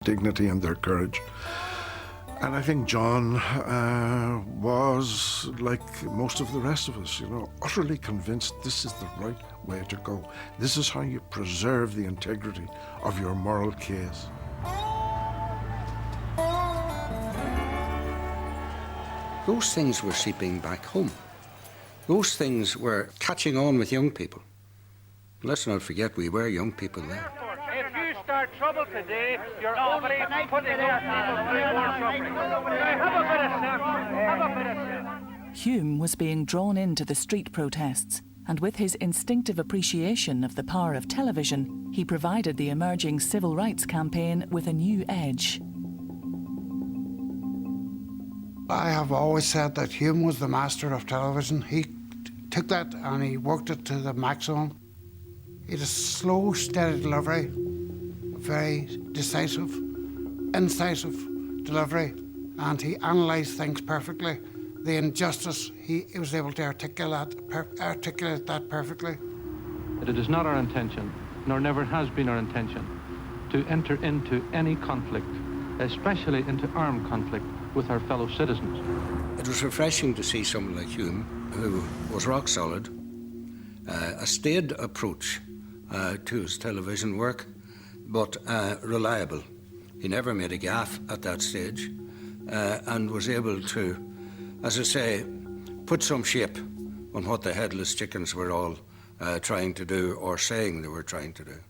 dignity and their courage. And I think John was, like most of the rest of us, utterly convinced this is the right way to go. This is how you preserve the integrity of your moral case. Those things were seeping back home. Those things were catching on with young people. Let's not forget we were young people then. If you start trouble today, you're only putting those people through more suffering. Have a bit of sense. Have a bit of sense. Hume was being drawn into the street protests, and with his instinctive appreciation of the power of television, he provided the emerging civil rights campaign with a new edge. I have always said that Hume was the master of television. He took that and he worked it to the maximum. He had a slow, steady delivery, very decisive, incisive delivery, and he analysed things perfectly. The injustice, he was able to articulate that perfectly. It is not our intention, nor never has been our intention, to enter into any conflict, especially into armed conflict, with our fellow citizens. It was refreshing to see someone like Hume, who was rock solid, a staid approach to his television work, but reliable. He never made a gaffe at that stage and was able to, as I say, put some shape on what the headless chickens were all trying to do or saying they were trying to do.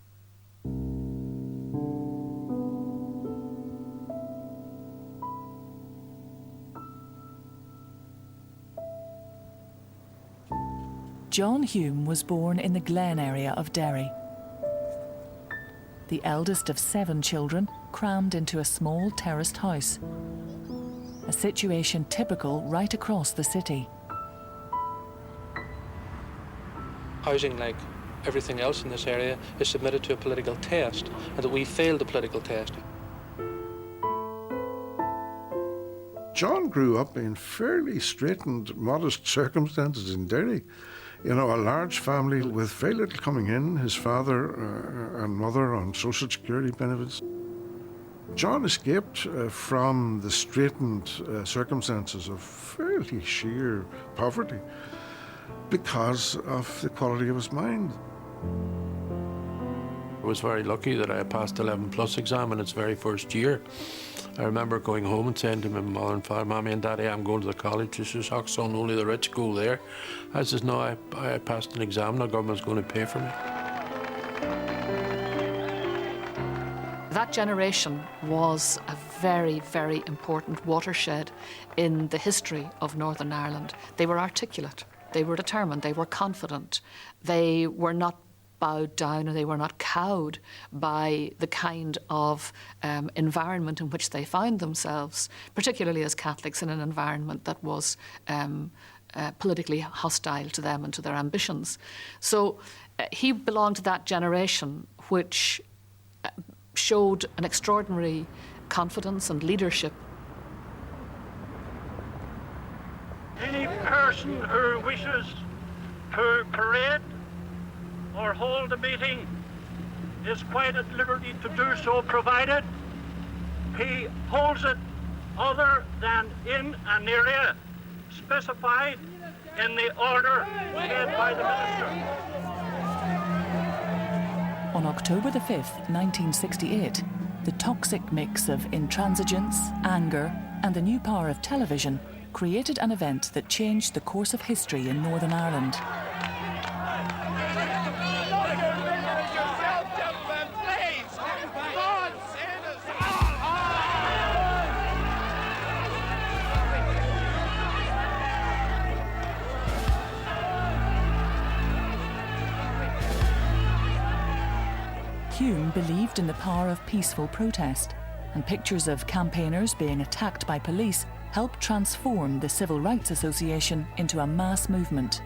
John Hume was born in the Glen area of Derry. The eldest of 7 children crammed into a small terraced house, a situation typical right across the city. Housing, like everything else in this area, is submitted to a political test, and that we failed the political test. John grew up in fairly straitened, modest circumstances in Derry. A large family with very little coming in, his father and mother on social security benefits. John escaped from the straitened circumstances of fairly sheer poverty because of the quality of his mind. I was very lucky that I passed the 11+ exam in its very first year. I remember going home and saying to my mother and father, "Mommy and Daddy, I'm going to the college." She says, "Oh, son, only the rich go there." I says, "No, I passed an exam, the government's going to pay for me." That generation was a very, very important watershed in the history of Northern Ireland. They were articulate, they were determined, they were confident, they were not bowed down, or they were not cowed by the kind of environment in which they found themselves, particularly as Catholics, in an environment that was politically hostile to them and to their ambitions. So he belonged to that generation which showed an extraordinary confidence and leadership. Any person who wishes to parade or hold a meeting is quite at liberty to do so, provided he holds it other than in an area specified in the order made by the minister. On October the 5th, 1968, the toxic mix of intransigence, anger, and the new power of television created an event that changed the course of history in Northern Ireland. Hume believed in the power of peaceful protest, and pictures of campaigners being attacked by police helped transform the Civil Rights Association into a mass movement.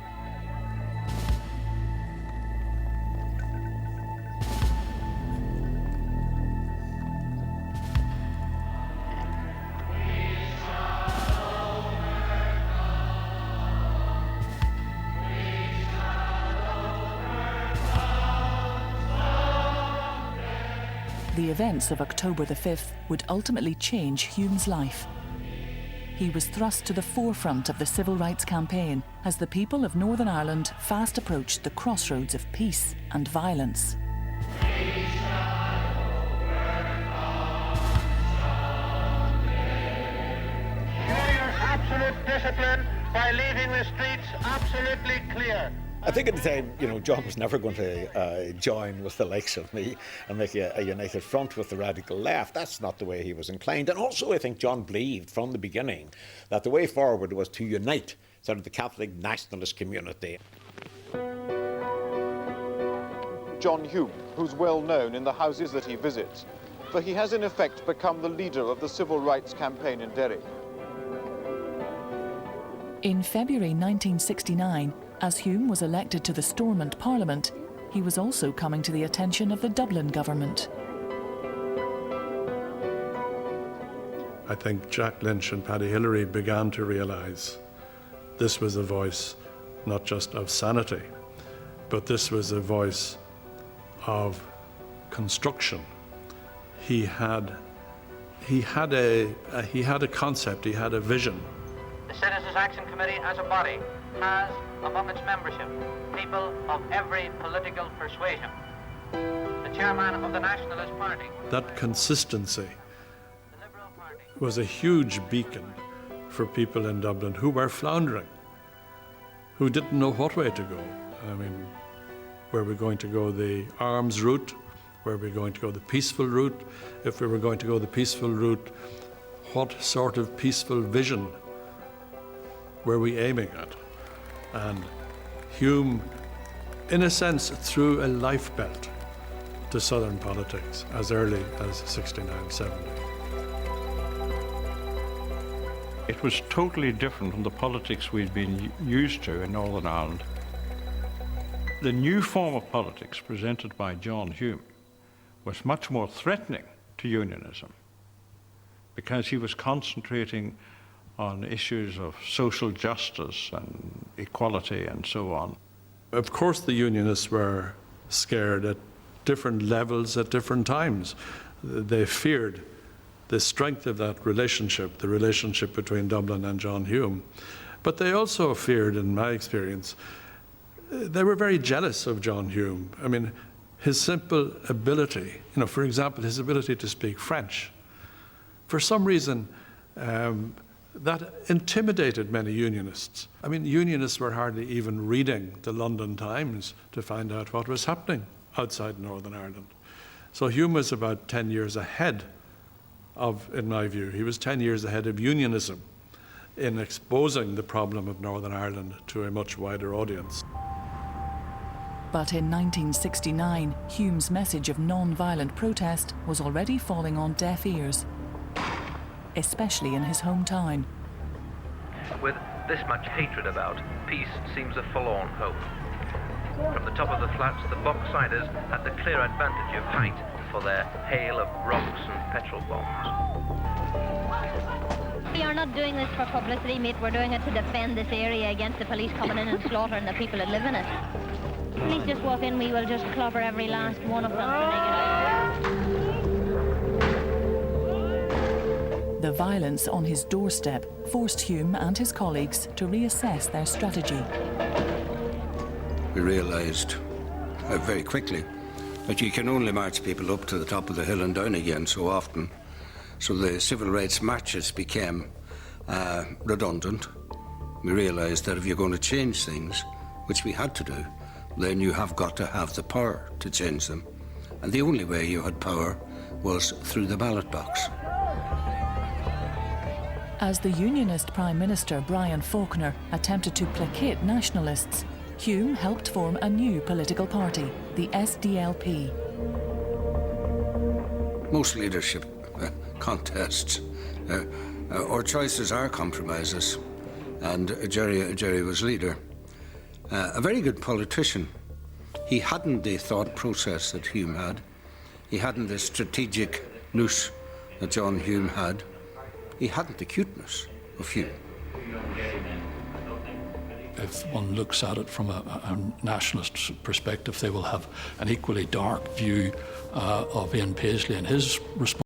The the events of October the 5th would ultimately change Hume's life. He was thrust to the forefront of the civil rights campaign as the people of Northern Ireland fast approached the crossroads of peace and violence. Absolute discipline by leaving the streets absolutely clear. I think at the time, John was never going to join with the likes of me and make a united front with the radical left. That's not the way he was inclined. And also I think John believed from the beginning that the way forward was to unite sort of the Catholic nationalist community. John Hume, who's well known in the houses that he visits, for he has in effect become the leader of the civil rights campaign in Derry. In February 1969, as Hume was elected to the Stormont Parliament, he was also coming to the attention of the Dublin government. I think Jack Lynch and Paddy Hillary began to realise this was a voice not just of sanity, but this was a voice of construction. He had a concept, he had a vision. The Citizens' Action Committee as a body has among its membership people of every political persuasion. The chairman of the Nationalist Party. That consistency was a huge beacon for people in Dublin who were floundering, who didn't know what way to go. I mean, were we going to go the arms route? Were we going to go the peaceful route? If we were going to go the peaceful route, what sort of peaceful vision were we aiming at? And Hume, in a sense, threw a life belt to Southern politics as early as 69-70. It was totally different from the politics we'd been used to in Northern Ireland. The new form of politics presented by John Hume was much more threatening to unionism because he was concentrating on issues of social justice and equality and so on. Of course the Unionists were scared at different levels at different times. They feared the strength of that relationship, the relationship between Dublin and John Hume. But they also feared, in my experience, they were very jealous of John Hume. I mean, his simple ability, for example, his ability to speak French. For some reason, that intimidated many Unionists. I mean, Unionists were hardly even reading the London Times to find out what was happening outside Northern Ireland. So Hume was about 10 years ahead of, in my view, he was 10 years ahead of Unionism in exposing the problem of Northern Ireland to a much wider audience. But in 1969, Hume's message of non-violent protest was already falling on deaf ears, especially in his hometown. With this much hatred about, peace seems a forlorn hope. From the top of the flats, the box-siders had the clear advantage of height for their hail of rocks and petrol bombs. We are not doing this for publicity, mate. We're doing it to defend this area against the police coming in and slaughtering the people that live in it. Police just walk in, we will just clobber every last one of them. The violence on his doorstep forced Hume and his colleagues to reassess their strategy. We realised very quickly that you can only march people up to the top of the hill and down again so often. So the civil rights marches became redundant. We realised that if you're going to change things, which we had to do, then you have got to have the power to change them. And the only way you had power was through the ballot box. As the Unionist Prime Minister Brian Faulkner attempted to placate nationalists, Hume helped form a new political party, the SDLP. Most leadership contests or choices are compromises, and Jerry was leader. A very good politician. He hadn't the thought process that Hume had. He hadn't the strategic nous that John Hume had. He hadn't the cuteness of Hume. if one looks at it from a nationalist perspective, they will have an equally dark view of Ian Paisley and his response.